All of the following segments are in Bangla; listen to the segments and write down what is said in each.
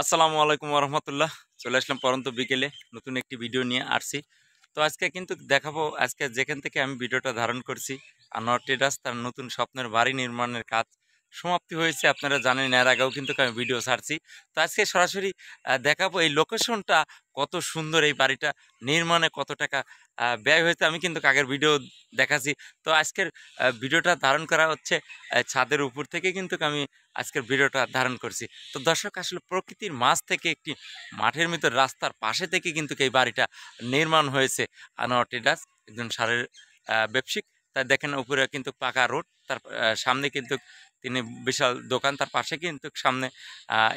আসসালামু আলাইকুম রহমতুল্লাহ। চলে আসলাম পরন্ত বিকেলে নতুন একটি ভিডিও নিয়ে আসছি। তো আজকে কিন্তু দেখাবো, আজকে যেখান থেকে আমি ভিডিওটা ধারণ করছি, আনোয়ার ট্রেডার্স তার নতুন স্বপ্নের বাড়ি নির্মাণের কাজ সমাপ্তি হয়েছে। আপনারা জানেন এর আগেও কিন্তু আমি ভিডিও ছাড়ছি। তো আজকে সরাসরি দেখাবো এই লোকেশনটা কত সুন্দর, এই বাড়িটা নির্মাণে কত টাকা ব্যয় হয়েছে আমি কিন্তু আগের ভিডিও দেখাচ্ছি। তো আজকের ভিডিওটা ধারণ করা হচ্ছে ছাদের উপর থেকে কিন্তু আমি আজকের ভিডিওটা ধারণ করছি। তো দর্শক, আসলে প্রকৃতির মাঝ থেকে একটি মাঠের ভিতর রাস্তার পাশে থেকে কিন্তু এই বাড়িটা নির্মাণ হয়েছে। আনোয়ার ট্রেডার্স একজন সারের ব্যবসায়িক। তাই দেখেন উপরে কিন্তু পাকা রোড, তার সামনে কিন্তু তিনি বিশাল দোকান, তার পাশে কিন্তু সামনে আহ,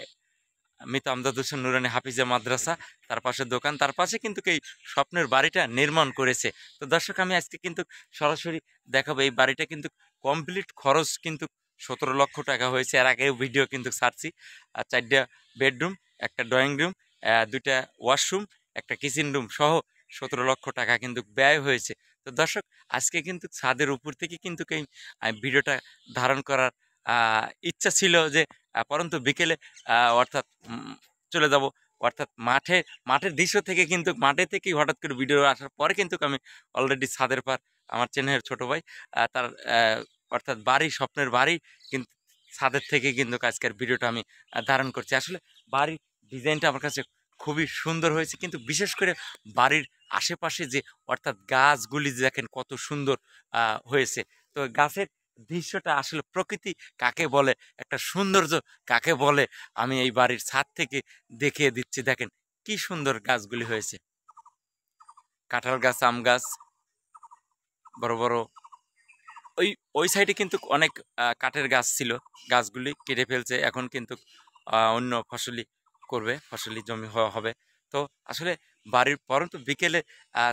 মৃত আমজাদ হোসেন নুরানি হাফিজা মাদ্রাসা, তার পাশে দোকান, তার পাশে কিন্তু এই স্বপ্নের বাড়িটা নির্মাণ করেছে। তো দর্শক, আমি আজকে কিন্তু সরাসরি দেখাবো এই বাড়িটা কিন্তু কমপ্লিট খরচ কিন্তু 17 লক্ষ টাকা হয়েছে। এর আগেও ভিডিও কিন্তু ছাড়ছি। আর 4টা বেডরুম, একটা ড্রয়িং রুম, 2টা ওয়াশরুম, একটা কিচেন রুম সহ 17 লক্ষ টাকা কিন্তু ব্যয় হয়েছে। তো দর্শক, আজকে কিন্তু ছাদের উপর থেকে কিন্তু এই ভিডিওটা ধারণ করার ইচ্ছা ছিল যে পরন্তু বিকেলে অর্থাৎ চলে যাব, অর্থাৎ মাঠের দৃশ্য থেকে কিন্তু মাঠে থেকেই হঠাৎ করে ভিডিও আসার পরে কিন্তু আমি অলরেডি ছাদের পার আমার চেনের ছোট ভাই তার অর্থাৎ বাড়ি, স্বপ্নের বাড়ি কিন্তু ছাদের থেকে কিন্তু আজকের ভিডিওটা আমি ধারণ করছি। আসলে বাড়ির ডিজাইনটা আমার কাছে খুবই সুন্দর হয়েছে, কিন্তু বিশেষ করে বাড়ির আশেপাশে যে অর্থাৎ গাছগুলি দেখেন কত সুন্দর হয়েছে। তো গাছের দৃশ্যটা আসলে প্রকৃতি কাকে বলে, একটা সৌন্দর্য কাকে বলে, আমি এই বাড়ির ছাদ থেকে দেখিয়ে দিচ্ছি। দেখেন কি সুন্দর গাছগুলি হয়েছে, কাঁঠাল গাছ, আম গাছ, বড় বড়। ওই ওই সাইডে কিন্তু অনেক কাঠের গাছ ছিল, গাছগুলি কেটে ফেলছে, এখন কিন্তু অন্য ফসলি করবে, ফসলি জমি হবে। তো আসলে বাড়ির পরন্তু বিকেলে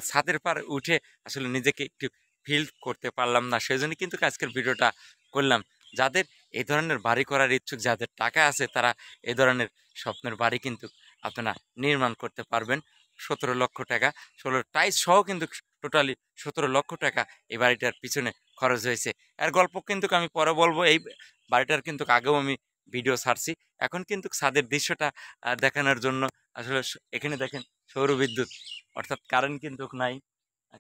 ছাদের পার উঠে আসলে নিজেকে একটু ফিল করতে পারলাম না, সেজন্য কিন্তু আজকের ভিডিওটা করলাম। যাদের এই ধরনের বাড়ি করার ইচ্ছুক, যাদের টাকা আছে, তারা এই ধরনের স্বপ্নের বাড়ি কিন্তু আপনারা নির্মাণ করতে পারবেন। 17 লক্ষ টাকা, 16 টাইস সহ কিন্তু টোটালি 17 লক্ষ টাকা এই বাড়িটার পিছনে খরচ হয়েছে। এর গল্প কিন্তু আমি পরে বলবো। এই বাড়িটার কিন্তু আগেও আমি ভিডিও ছাড়ছি। এখন কিন্তু ছাদের দৃশ্যটা দেখানোর জন্য আসলে এখানে দেখেন সৌর বিদ্যুৎ, অর্থাৎ কারেন্ট কিন্তু নাই।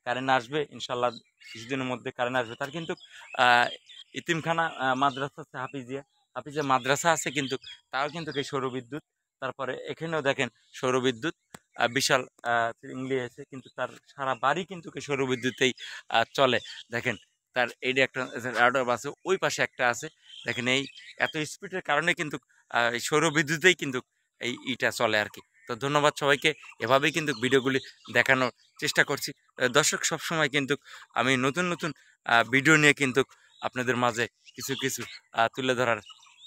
কারেন্ট আসবে ইনশাল্লাহ, কিছুদিনের মধ্যে কারেন্ট আসবে। তার কিন্তু আহ, ইতিমখানা মাদ্রাসা আছে, হাফিজা মাদ্রাসা আছে, কিন্তু তাও কিন্তু এই সৌর বিদ্যুৎ। তারপরে এখানেও দেখেন সৌর বিদ্যুৎ, বিশাল ইংলিশ আছে, কিন্তু তার সারা বাড়ি কিন্তু এই সৌর বিদ্যুতেই চলে। দেখেন তার এইটা একটা রাডার আছে, ওই পাশে একটা আছে। দেখেন এই এত স্পিডের কারণে কিন্তু এই সৌর বিদ্যুতেই কিন্তু এই ইটা চলে আর কি। তো ধন্যবাদ সবাইকে। এভাবেই কিন্তু ভিডিওগুলি দেখানোর চেষ্টা করছি। দর্শক, সবসময় কিন্তু আমি নতুন নতুন ভিডিও নিয়ে কিন্তু আপনাদের মাঝে কিছু কিছু তুলে ধরার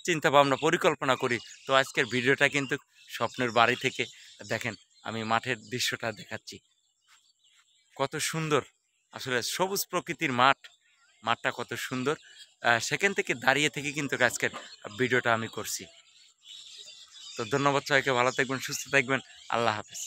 চিন্তা ভাবনা পরিকল্পনা করি। তো আজকের ভিডিওটা কিন্তু স্বপ্নের বাড়ি থেকে দেখেন আমি মাঠের দৃশ্যটা দেখাচ্ছি, কত সুন্দর। আসলে সবুজ প্রকৃতির মাঠটা কত সুন্দর। সেখান থেকে দাঁড়িয়ে থেকে কিন্তু আজকের ভিডিওটা আমি করছি। তো ধন্যবাদ সবাইকে, ভালো থাকবেন, সুস্থ থাকবেন, আল্লাহ হাফেজ।